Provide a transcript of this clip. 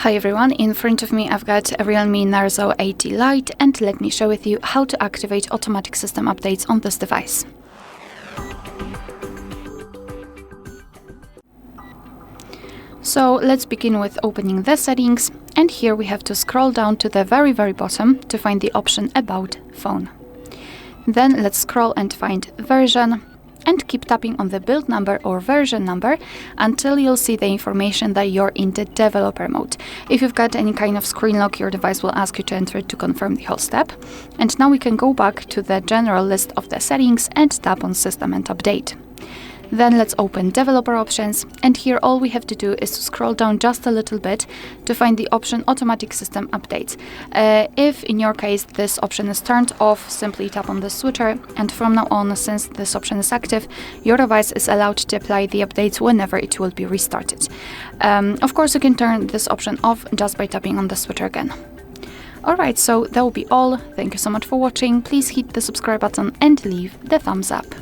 Hi everyone, in front of me I've got a REALME Narzo 80 Lite, and let me share with you how to activate automatic system updates on this device. So let's begin with opening the settings, and here we have to scroll down to the very bottom to find the option About Phone. Then let's scroll and find Version, and keep tapping on the build number or version number until you'll see the information that you're in the developer mode. If you've got any kind of screen lock, your device will ask you to enter it to confirm the whole step. And now we can go back to the general list of the settings and tap on System and Update. Then let's open developer options, and here all we have to do is to scroll down just a little bit to find the option automatic system updates. If in your case this option is turned off, simply tap on the switcher, and from now on, since this option is active, your device is allowed to apply the updates whenever it will be restarted. Of course, you can turn this option off just by tapping on the switcher again. Alright, so that will be all. Thank you so much for watching. Please hit the subscribe button and leave the thumbs up.